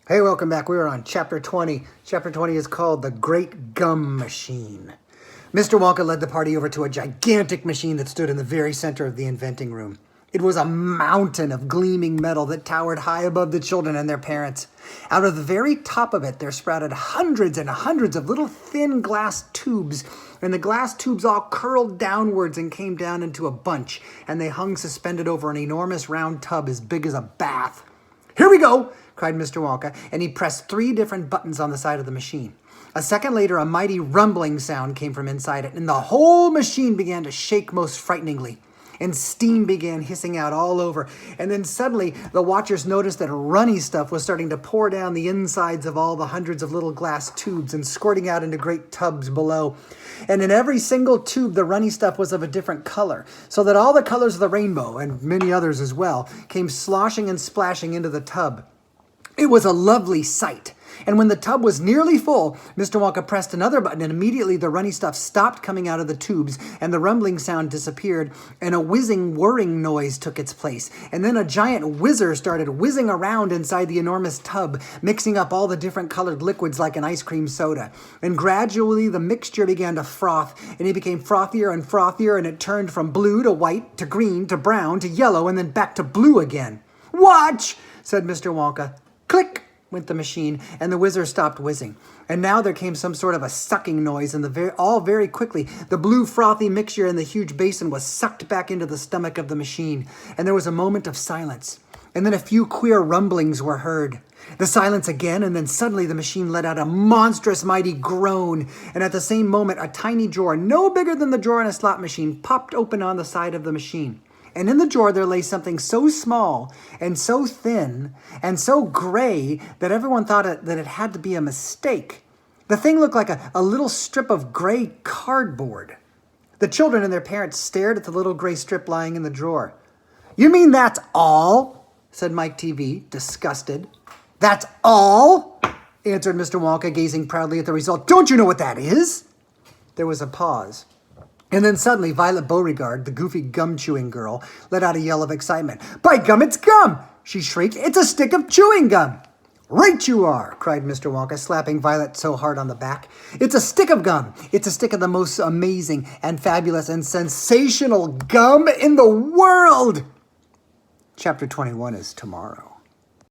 Hey, welcome back. We are on Chapter 20. Chapter 20 is called The Great Gum Machine. Mr. Wonka led the party over to a gigantic machine that stood in the very center of the inventing room. It was a mountain of gleaming metal that towered high above the children and their parents. Out of the very top of it, there sprouted hundreds and hundreds of little thin glass tubes, and the glass tubes all curled downwards and came down into a bunch, and they hung suspended over an enormous round tub as big as a bath. "Here we go!" cried Mr. Wonka, and he pressed 3 different buttons on the side of the machine. A second later, a mighty rumbling sound came from inside it, and the whole machine began to shake most frighteningly. And steam began hissing out all over. And then suddenly, the watchers noticed that runny stuff was starting to pour down the insides of all the hundreds of little glass tubes and squirting out into great tubs below. And in every single tube, the runny stuff was of a different color, so that all the colors of the rainbow, and many others as well, came sloshing and splashing into the tub. It was a lovely sight. And when the tub was nearly full, Mr. Wonka pressed another button, and immediately the runny stuff stopped coming out of the tubes, and the rumbling sound disappeared, and a whizzing, whirring noise took its place. And then a giant whizzer started whizzing around inside the enormous tub, mixing up all the different colored liquids like an ice cream soda. And gradually the mixture began to froth, and it became frothier and frothier, and it turned from blue to white to green to brown to yellow, and then back to blue again. "Watch!" said Mr. Wonka. Click went the machine, and the whizzer stopped whizzing. And now there came some sort of a sucking noise, and all very quickly, the blue frothy mixture in the huge basin was sucked back into the stomach of the machine, and there was a moment of silence. And then a few queer rumblings were heard. The silence again, and then suddenly the machine let out a monstrous, mighty groan, and at the same moment, a tiny drawer, no bigger than the drawer in a slot machine, popped open on the side of the machine. And in the drawer there lay something so small and so thin and so gray that everyone thought that it had to be a mistake. The thing looked like a little strip of gray cardboard. The children and their parents stared at the little gray strip lying in the drawer. "You mean that's all?" said Mike TV, disgusted. "That's all?" answered Mr. Wonka, gazing proudly at the result. "Don't you know what that is?" There was a pause. And then suddenly, Violet Beauregard, the goofy gum-chewing girl, let out a yell of excitement. "By gum, it's gum!" she shrieked. "It's a stick of chewing gum!" "Right you are!" cried Mr. Wonka, slapping Violet so hard on the back. "It's a stick of gum! It's a stick of the most amazing and fabulous and sensational gum in the world!" Chapter 21 is tomorrow.